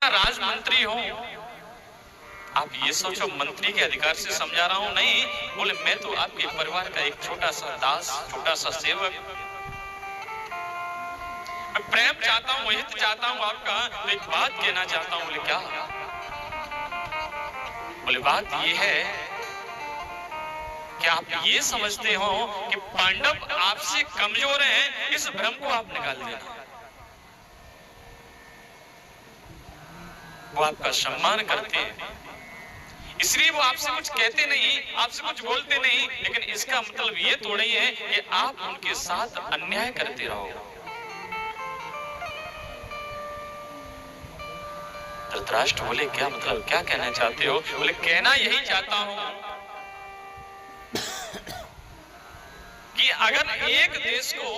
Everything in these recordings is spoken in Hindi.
राजमंत्री हो, आप ये सोचो मंत्री के अधिकार से समझा रहा हूं, नहीं। बोले मैं तो आपके परिवार का एक छोटा सा दास, छोटा सा सेवक, मैं प्रेम चाहता हूं, हित चाहता हूं आपका, तो एक बात कहना चाहता हूं। बोले क्या? बोले बात ये है कि आप ये समझते हो कि पांडव आपसे कमजोर हैं, इस भ्रम को आप निकाल देना। वो आपका सम्मान करते हैं, इसलिए वो आपसे कुछ कहते नहीं, आपसे कुछ बोलते नहीं, लेकिन इसका मतलब ये तो नहीं है कि आप उनके साथ अन्याय करते रहो। धृतराष्ट्र बोले क्या मतलब, क्या कहना चाहते हो? बोले कहना यही चाहता हूं कि अगर एक देश को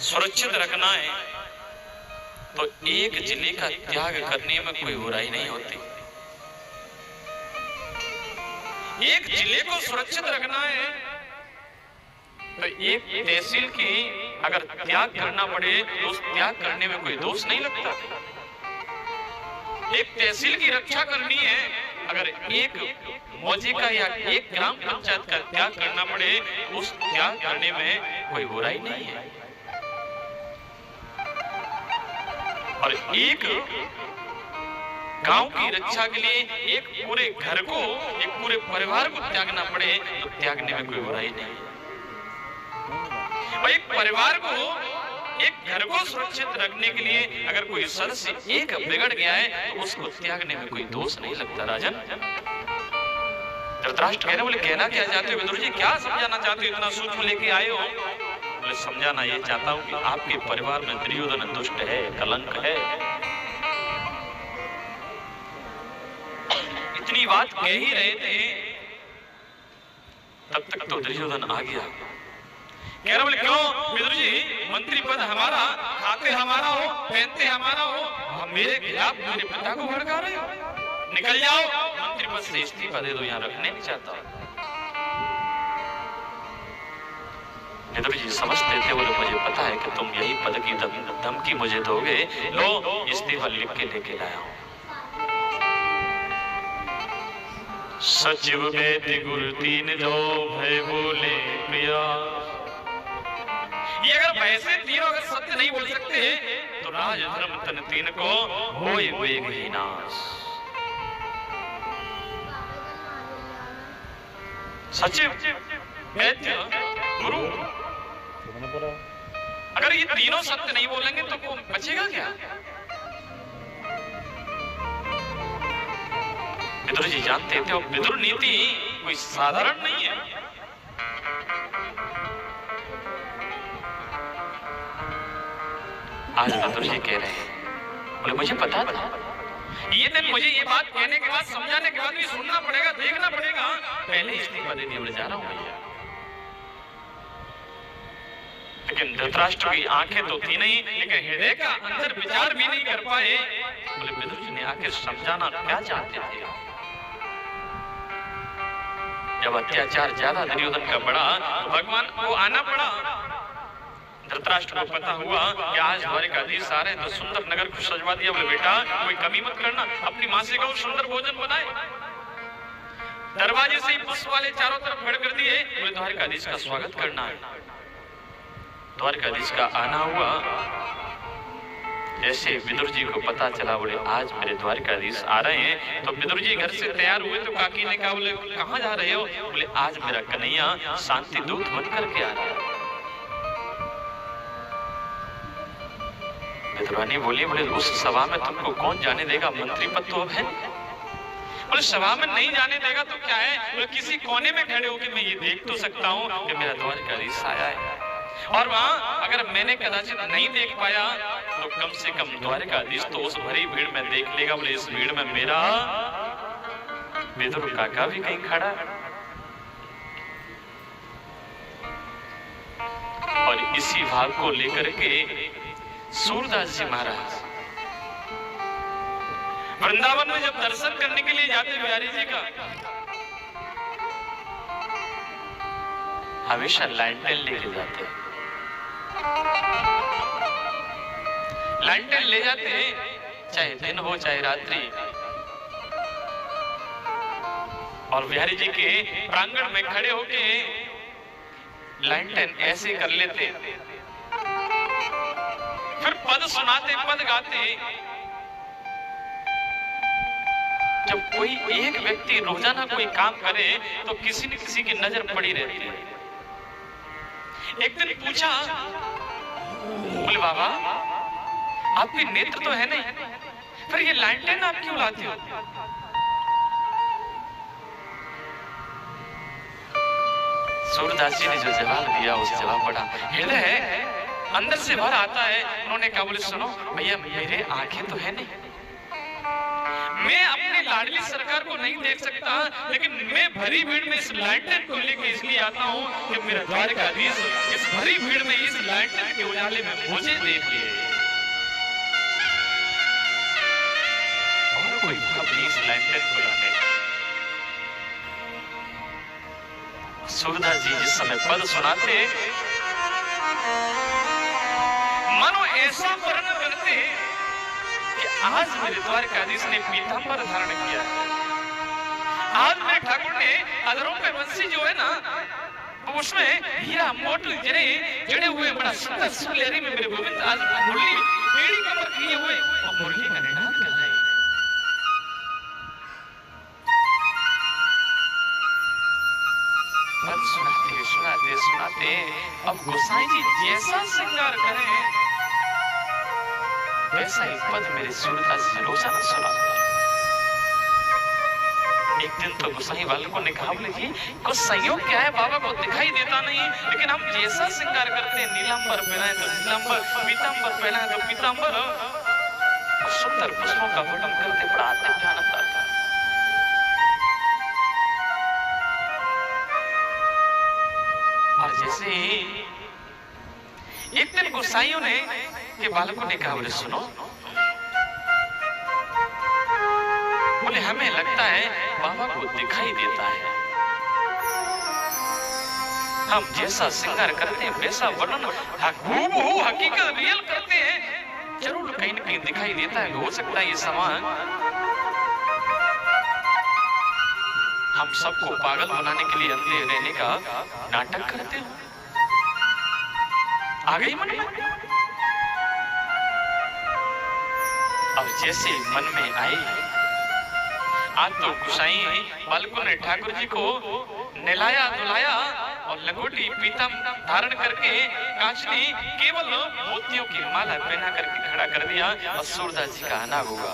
सुरक्षित रखना है तो एक जिले का त्याग करने में कोई बुराई नहीं होती। एक जिले को सुरक्षित रखना है तो एक तहसील की अगर त्याग करना पड़े तो उस त्याग करने में कोई दोष नहीं लगता। एक तहसील की रक्षा करनी है, अगर एक मौजे का या एक ग्राम पंचायत का त्याग करना पड़े उस त्याग करने में कोई बुराई नहीं है। और एक गांव की रक्षा के लिए एक पूरे घर को, एक पूरे परिवार को त्यागना पड़े तो त्यागने में कोई बुराई नहीं है। और एक परिवार को, एक घर को सुरक्षित रखने के लिए अगर कोई सदस्य एक बिगड़ गया है तो उसको त्यागने में कोई दोष नहीं लगता। राजन, धृतराष्ट्र कहने बोले कहना क्या चाहते हो विदुर जी, क्या समझाना चाहते हो, इतना सूक्ष्म लेके आए हो? बोले समझाना ये चाहता हूं कि आपके परिवार में दुर्योधन दुष्ट है, कलंक है। इतनी बात कह ही रहे थे तब तक तो दुर्योधन आ गया। कह रहा बोले क्यों विदुर जी, मंत्री पद हमारा, खाते हमारा हो, पहनते हमारा हो, हम मेरे खिलाफ मेरे पिता को भड़का रहे हो? निकल जाओ, मंत्री पद से इस्तीफा दे दो, यहाँ रखने नहीं चाहता। विदुर जी समझते थे, बोले मुझे पता है कि तुम यही पद की धमकी मुझे दोगे, लो इस्तीफा लिख के लेके लाया हूं। सचिव वैद्य गुरु तीन दो भय बोले प्रिया। ये अगर वैसे तीनों अगर सत्य नहीं बोल सकते तो राज धर्म तन तीन को होए वेग ही नाश। सचिव वैद्य गुरु अगर ये तीनों सत्य नहीं बोलेंगे तो वो बचेगा क्या? विदुर जी जानते थे विदुर नीति कोई साधारण नहीं है। आज विदुर जी कह रहे हैं, बोले मुझे पता था, ये दिन मुझे ये बात कहने के बाद, समझाने के बाद भी सुनना पड़ेगा, देखना पड़ेगा, पहले इस्तीफा दे दिया, बोले जा रहा हूं भैया। लेकिन धृतराष्ट्र की आंखें तो थी नहीं, लेकिन हृदय का अंदर विचार भी नहीं कर पाए। बोले विदुर जी ने आके समझाना क्या चाहते थे? जब अत्याचार ज्यादा दुर्योधन का बढ़ा तो भगवान को आना पड़ा। धृतराष्ट्र को पता हुआ कि आज द्वारिकाधीश आ रहे हैं तो सुंदर नगर को सजवा दिया। बोले बेटा कोई कमी मत करना, अपनी माँ से कहो सुंदर भोजन बनाए। दरवाजे से ही पुष्प वाले चारों तरफ खड़े कर दिए। बोले द्वारिकाधीश का स्वागत करना है। द्वारिकाधीश का आना हुआ। जैसे विदुर जी को पता चला, बोले आज मेरे द्वारिकाधीश आ रहे हैं, तो विदुर जी घर से तैयार हुए तो काकी ने कहा, बोले कहाँ जा रहे हो? बोले आज मेरा कन्हैया शांति दूत बन करके आ रहा है। विदुरानी बोली, बोले उस सभा में तुमको कौन जाने देगा, मंत्री पद तो अब है। बोले सभा में नहीं जाने देगा तो क्या है, बोले किसी कोने में खड़े होकर मैं ये देख तो सकता हूँ कि मेरा द्वारिकाधीश आया है। और वहां अगर मैंने कदाचित नहीं देख पाया तो कम से कम द्वारिकाधीश तो उस भरी भीड़ में देख लेगा। बोले इस भीड़ में मेरा विदुर काका भी कहीं खड़ा है। और इसी भाव को लेकर के सूरदास जी महाराज वृंदावन में जब दर्शन करने के लिए जाते बिहारी जी का, हमेशा लैंटेन लेके जाते। लैंटेन ले जाते, चाहे दिन हो चाहे रात्रि, और बिहारी जी के प्रांगण में खड़े होके लैंटेन ऐसे कर लेते, फिर पद सुनाते, पद गाते। जब कोई एक व्यक्ति रोजाना कोई काम करे तो किसी न किसी की नजर पड़ी रहती है। एक दिन पूछा, बोले बाबा आपके नेत्र तो है नहीं, फिर ये लैंटेन आप क्यों लाते हो? सूरदास जी ने जो जवाब दिया उस जवाब बड़ा हृदय है, अंदर से भर आता है। उन्होंने कहा, बोले सुनो भैया, मेरे आंखें तो है नहीं, मैं अपनी लाडली सरकार को नहीं देख सकता, लेकिन मैं भरी भीड़ में इस लैंटेन को लेकर इसलिए आता हूँ कि मेरा द्वारकाधीश इस भरी भीड़ में इस लैंटेन के उजाले में मुझे देख ले, और कोई अपनी इस लैंटेन को लाने। सूरदास जी जिस समय पद सुनाते, मानो ऐसा वर्णन करते कि आज मेरे द्वारकाधीश ने पीतांबर धारण किया है, आज मेरे ठाकुर ने अधरों पे बंसी जो है ना, उसमें हीरा मोती जड़े हुए, बड़ा सुंदर सुलेरी में मेरे गोविंद आज मुरली पेड़ी कमर किए हुए और मुरली का निनाद कर रहे हैं। पद सुनाते सुनाते सुनाते अब गोसाई जी जैसा श्रृंगार करें वैसा ही पद मेरे सूरदास जी रोजाना सुनाते। एक दिन तो गोसाई वालों ने कहा, बोले जी कुछ संयोग क्या है, बाबा को दिखाई देता नहीं, लेकिन हम जैसा श्रृंगार करते हैं, नीलांबर पहना है तो नीलांबर, पीतांबर पहना है तो पीतांबर, सुंदर पुष्पों का वर्णन करते, बड़ा ध्यान आता था। और जैसे एक दिन गोसाइयों ने के बालकों ने कहा, बोले सुनो, बोले हमें लगता है बाबा को दिखाई देता है, हम जैसा श्रृंगार करते हैं वैसा वर्णन हूबहू हकीकत रियल करते हैं, जरूर कहीं न कहीं दिखाई देता है। हो सकता है ये सामान हम सबको पागल बनाने के लिए अंधे रहने का नाटक करते हो। आ गई मन में, अब जैसे मन में आई, आज तो गोसाई बालकों ने ठाकुर जी को नहलाया धुलाया और लंगोटी पीतम धारण करके कांचनी केवल मोतियों की माला पहना करके खड़ा कर दिया, और सूरदास जी का आना होगा।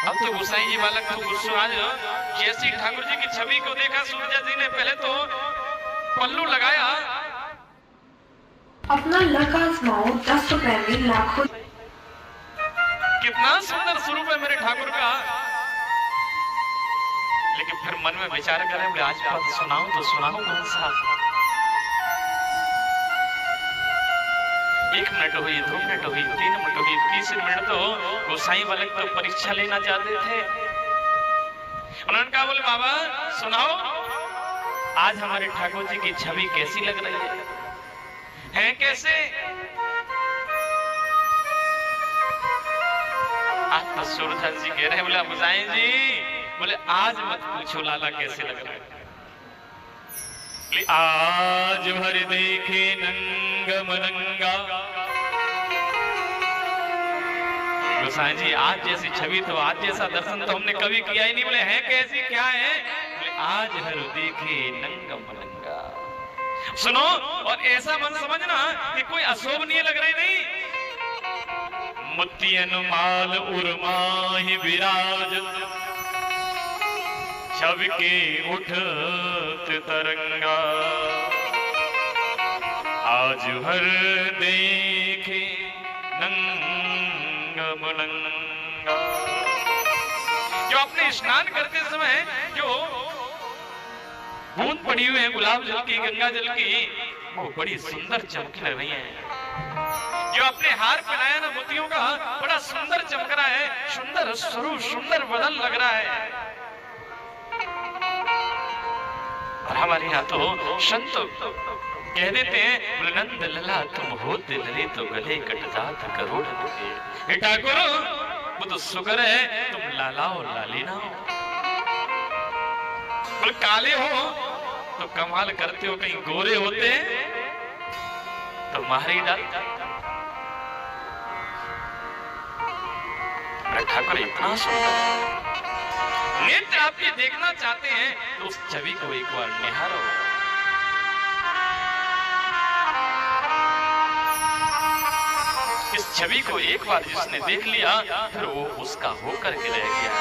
अब तो गोसाई जी बालक तो गुस्सा, आज जैसी ठाकुर जी की छवि को देखा सूरदास जी ने पहले तो पल्लू लगाया, अपना लक आजमाओ 10 रुपए में लाखों। कितना सुंदर स्वरूप है मेरे ठाकुर का, लेकिन फिर मन में विचार करें, बोले आज पद सुनाऊं तो सुनाऊं कौन सा? 1 मिनट हुई, 2 मिनट हुई, 3 मिनट हुई, 30 मिनट तो गोसाई वाले तो परीक्षा लेना चाहते थे। उन्होंने कहा, बोले बाबा सुनाओ, आज हमारे ठाकुर जी की छवि कैसी लग रही है कैसे? आज तो सूरदास जी कह रहे हैं, बोले गोसाई जी, बोले आज मत पूछो लाला कैसे लग रहा है, आज भर देखे नंग मनंगा। गोसाई जी आज जैसी छवि तो आज जैसा दर्शन तो हमने कभी किया ही नहीं। बोले है कैसी, क्या है? बोले आज हर देखे नंग मनंगा। सुनो, और ऐसा मन समझना कि कोई अशोभनीय लग रही नहीं। मुतियन माल उर्माहि विराजत, छवि के उठत तरंगा, आज हर देखे नंग मनंगा। जो अपने स्नान करते समय जो बूंद पड़ी हुई है गुलाब जल की, गंगा जल की, वो बड़ी सुंदर चमक रही है। जो अपने हार पहनाया ना मोतियों का, बड़ा सुंदर चमक रहा है, सुंदर स्वरूप, सुंदर बदन लग रहा है। और हमारे यहाँ तो संत कह देते हैं बोले नंद लला तुम होते लले तो गले कट जात करोड़ के। हे ठाकुर वो तो शुक्र है तुम लाला और लाली ना हो। बोले काले हो तो कमाल करते हो, कहीं गोरे होते तो मार ही डालता। ठाकुर इतना सुंदर नेत्र आप ये देखना चाहते हैं तो उस छवि को एक बार निहारो। इस छवि को एक बार जिसने देख लिया फिर वो उसका होकर के रह गया।